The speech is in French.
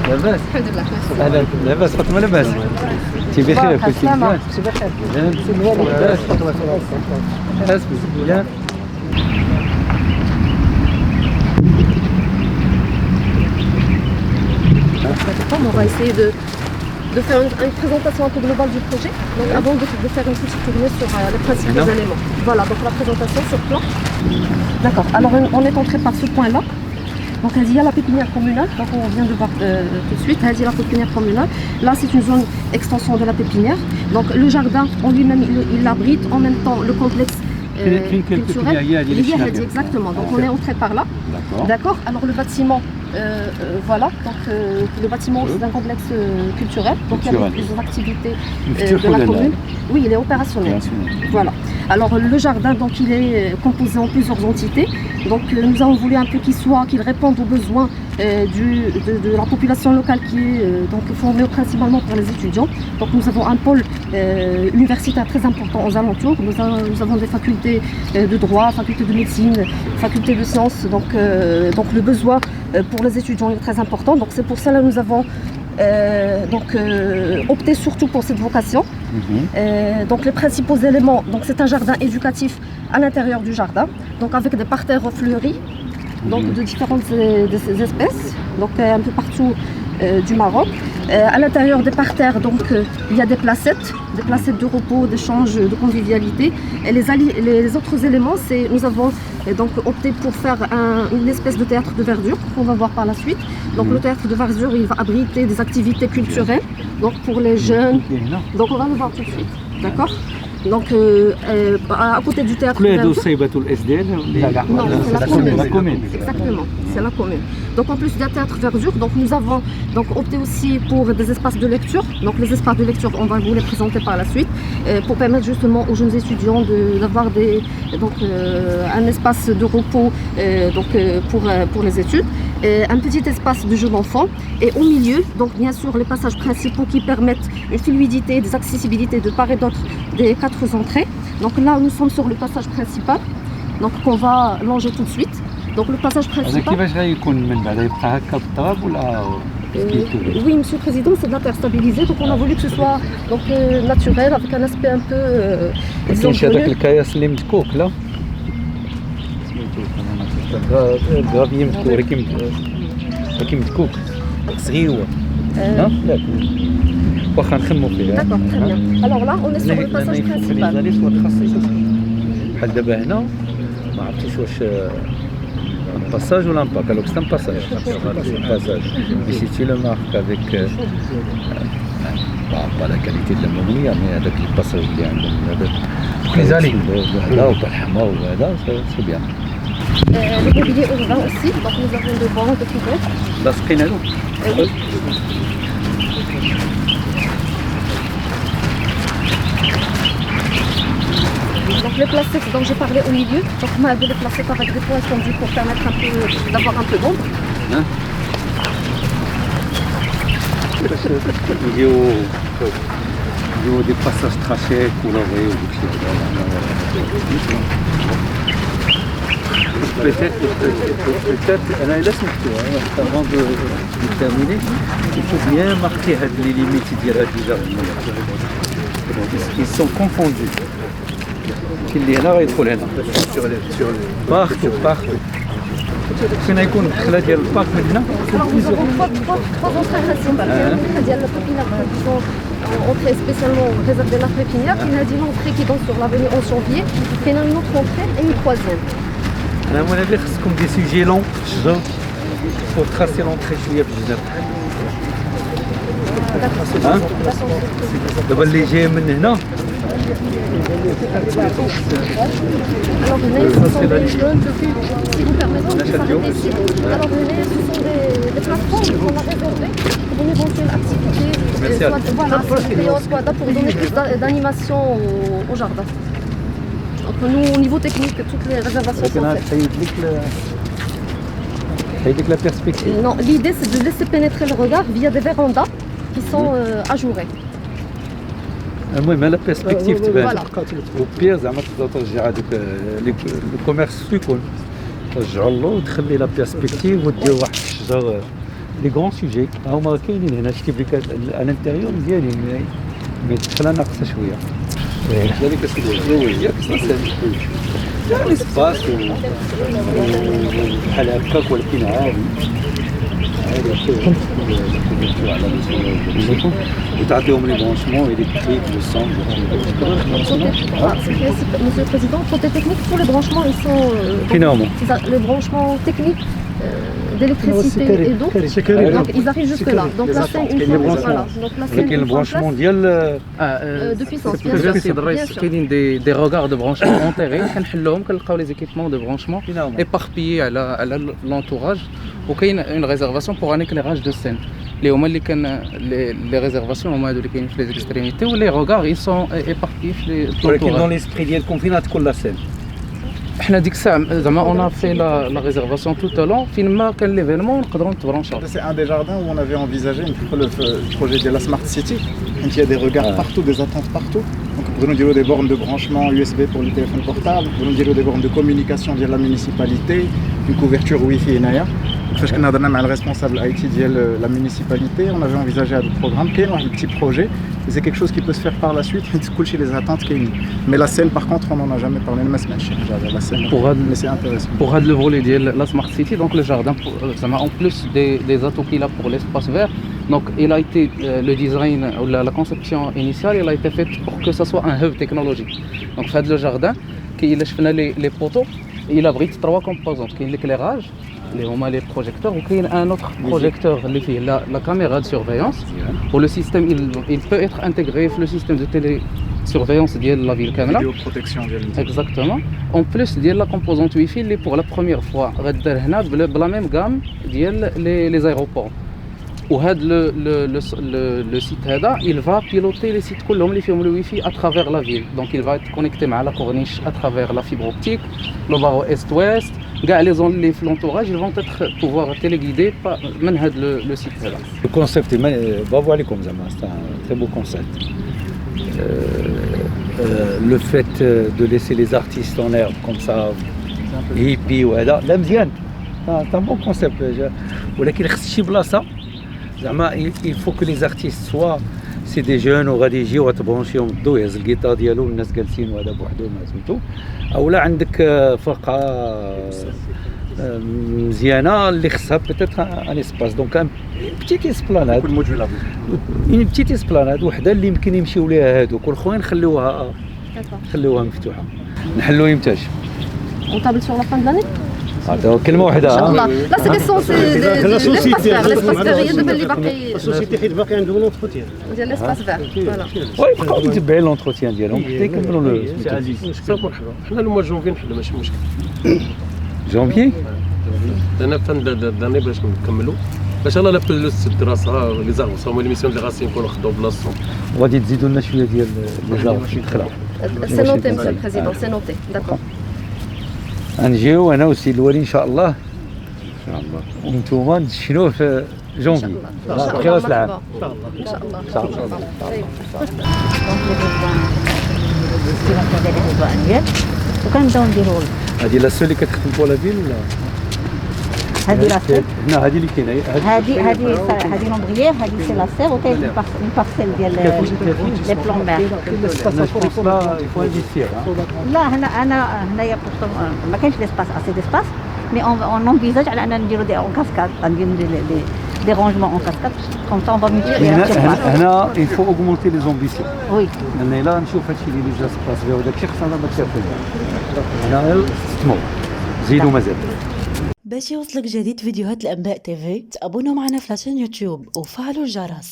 لاباس؟ الحمد لله كويس. اهلا لاباس فاطمه لاباس؟ انت بخير كنتي مزيان؟ لاباس لاباس مزيان. On va essayer de faire une présentation un peu globale du projet. Donc avant de faire une petite tournée sur les principaux éléments. Voilà, donc la présentation sur plan. D'accord, alors on est entré par ce point-là. Donc il y a la pépinière communale, donc on vient de voir tout de suite, il y a la pépinière communale. Là c'est une zone extension de la pépinière. Donc le jardin en lui-même il abrite en même temps le complexe culturel. Exactement, donc on est entré par là. D'accord. Alors le bâtiment, voilà, donc le bâtiment c'est un complexe culturel, donc il y a plusieurs activités de la commune. Oui, il est opérationnel. Voilà. Alors le jardin, donc il est composé en plusieurs entités. Donc nous avons voulu un peu qu'il réponde aux besoins de la population locale qui est donc formée principalement par les étudiants. Donc nous avons un pôle universitaire très important aux alentours. Nous avons des facultés de droit, faculté de médecine, faculté de sciences. Donc le besoin pour les étudiants est très important. Donc c'est pour cela que nous avons opté surtout pour cette vocation. Donc les principaux éléments, donc c'est un jardin éducatif à l'intérieur du jardin, donc avec des parterres fleuris, donc de différentes espèces, donc un peu partout du Maroc. À l'intérieur des parterres, donc il y a des placettes de repos, d'échange, de convivialité. Et les autres éléments, c'est nous avons donc opté pour faire une espèce de théâtre de verdure qu'on va voir par la suite. Donc le théâtre de verdure, il va abriter des activités culturelles, donc pour les jeunes. Donc on va le voir tout de suite, d'accord? Donc à côté du théâtre de verdure. Non, c'est la commune. Exactement, c'est la commune. Donc en plus du théâtre verdure, donc nous avons donc opté aussi pour des espaces de lecture. Donc les espaces de lecture, on va vous les présenter par la suite, pour permettre justement aux jeunes étudiants d'avoir un espace de repos pour les études. Un petit espace de jeux d'enfants et au milieu, donc bien sûr les passages principaux qui permettent une fluidité, des accessibilités de part et d'autre des 4 entrées. Donc là nous sommes sur le passage principal, donc qu'on va longer tout de suite. Donc le passage principal. Oui, Monsieur le Président, c'est de la terre stabilisée, donc on a voulu que ce soit donc naturel, avec un aspect un peu. غافي مذكور كيما مذكوك صغير هو لا واخا نخمو فيه. D'accord, très bien. Alors là, on est sur le passage principal. بحال دابا هنا ما عرفتيش واش un passage ou un pack. Alors c'est un passage. Ici tu le marques avec pas la qualité de la mobilier, mais avec le passage اللي عندهم les allées là ou pas الحما وهذا c'est bien. Le mobilier urbain aussi, donc nous avons des bancs, des couverts. Là, c'est Pinello. Oui. Donc les placettes dont j'ai parlé au milieu, donc on a les placettes avec des points tendus pour permettre d'avoir un peu d'ombre. Il y a des passages tracés, colorés ou des choses. Peut-être, avant de terminer, il faut bien marquer les limites du jardin. Ils sont confondus. اللي هنا غيدخل هنا partout. فين يكون الدخله ديال البارك من هنا؟ entrée spécialement réservée à la pépinière, puis il a dit l'entrée qui donne sur l'avenue en janvier, puis il y a une autre entrée et une troisième. انا mon avis خصكم دي سوجي لون شجر pour tracer l'entrée شويه بجنب. دابا اللي جاي من هنا Alors venez, ce sont des jeunes, si vous permettez de s'arrêter ici. Alors venez, ce sont des plateformes qu'on a réservées pour une éventuelle activité, soit pour donner plus d'animation au jardin. Donc nous, au niveau technique, toutes les réservations sont faites. la perspective. Non, l'idée c'est de laisser pénétrer le regard via des vérandas qui sont ajourées. المهم لا بيرسبكتيف تبان وبير زعما تقدر ترجع هذوك الكوميرس يكون ترجعوا له وتخلي لا بيرسبكتيف ودير واحد الشجر لي غران سوجي هما كاينين هنا شتي بلي على الانتيريور مزيانين مي الدخله ناقصه شويه ذلك السيد ياك يعني سباس بحال هكاك ولكن عادي وتعطيهم لي برونشمون électriques le sang Monsieur le Président, côté technique, tous les branchements ils sont Finalement. les branchements techniques d'électricité et d'eau. Donc ils arrivent jusque là. Donc là c'est une fois voilà. Donc là c'est كاين البرونشمون ديال de puissance bien sûr. السيد الرئيس كاينين دي روغار دو برونشمون اونتيغي كنحلوهم كنلقاو لي زيكيبمون دو برونشمون ايباربيي على لونتوراج وكاين اون ريزيرفاسيون بوغ ان éclairage دو سين اللي هما اللي كان لي ريزيرفاسيون هما هادو اللي كاينين في لي زيكستريميتي ولي روغار اي سون ايباربيي في ولكن دون لونتوراج. ليسبري ديالكم فين غتكون لا سين حنا ديك الساعه زعما اون في لا ريزيرفاسيون توت لون فين ما كان ليفينمون نقدروا نتبرونشاو. C'est un des jardins où on avait envisagé le projet de la Smart City. Il y a des regards partout, des attentes partout. Donc, nous dirons des bornes de branchement USB pour les téléphones portables, nous dirons des bornes de communication via la municipalité, une couverture Wi-Fi et Naya. Parce qu'on a donné le responsable IT de la municipalité, on avait envisagé un programme qui est un petit projet. Et c'est quelque chose qui peut se faire par la suite, c'est cool chez les attentes qu'il y a. Mais la scène, par contre, on n'en a jamais parlé. La scène, mais c'est intéressant. Pour le volet de la Smart City, donc le jardin, en plus des atouts qu'il a pour l'espace vert, donc il a été le design ou la conception initiale, elle a été faite pour que ça soit un hub technologique. Donc fait le jardin, il a fait les poteaux, il abrite trois composantes, qui est l'éclairage, les projecteurs, ou qu'il y a un autre projecteur, la caméra de surveillance, où le système il peut être intégré dans le système de télésurveillance de la ville Kamla. Vidéoprotection. Exactement. En plus de la composante Wi-Fi, pour la première fois, la même gamme les aéroports. Le site il va piloter les sites qui ont le Wi-Fi à travers la ville. Donc il va être connecté à la corniche à travers la fibre optique, le barreau est-ouest. Les zones de l'entourage ils vont être pouvoir téléguider par le site. Le concept est bravo عليكم زعما c'est un très beau concept. Le fait de laisser les artistes en herbe comme ça hippie وهذا لا مزيان c'est un bon concept ولكن خص شي بلاصه زعما il faut que les artistes soient c'est des jeunes وغادي يجيو تبرونشيهم الضو يهز الكيتار ديالو والناس جالسين وهذا بوحدو ما سميتو اولا عندك فرقه مزيانه اللي خصها بيتيت ان اسباس دونك ان بتيت اسبلاناد اون بتيت اسبلاناد وحده اللي يمكن يمشيو ليها هادوك والاخرين نخليوها مفتوحه نحلو يمتاش On table sur la fin de l'année. كلمه واحده لا سي كيسيون سي ليسباس فيغ هي دابا اللي باقي السوسيتي حيت باقي عندهم لونتروتيان ديال ليسباس فيغ فوالا ويبقاو متبعين لونتروتيان ديالهم حتى يكملوا لو سي عزيز صافي مرحبا حنا الموا جونفي نحلو ماشي مشكل جونفي انا فان داني باش نكملوا باش الله لا بلوس الدراسه لي زارغوس هما لي ميسيون اللي غاسي يكونوا خداو بلاصتهم وغادي تزيدوا لنا شويه ديال لي زارف في الدخله سي نوتي مسيو البريزيدون سي نوتي داكور غنجيو انا والسيد الوالي ان شاء الله ان شاء الله وانتوما تشنوه في جونفي بخير راس العام ان شاء الله ان شاء الله وكنبداو نديرو هذه لا سول اللي كتخدم بولا فيل ولا هذه لاسير هنا هذه اللي كاينه هذه لومبريير هذه سي لاسير وكاين اون بارسيل ديال لي بلومبير يفوا انفيستير لا هنايا ما كاينش ليسباس اسي ديسباس مي اون انفيزاج على اننا نديرو دي اون كاسكاد غنديرو دي رونجمون اون كاسكاد كوم سا اون فا مولتيبليير هنا il faut augmenter les ambitions وي لان الا نشوف هادشي اللي ديجا سباس فيه وداك الشيء خصنا دابا نتشافوا هنا ستمو زيدوا مازال. باش يوصلك جديد فيديوهات الانباء تيفي تابونوا معنا في لاشين يوتيوب وفعلوا الجرس.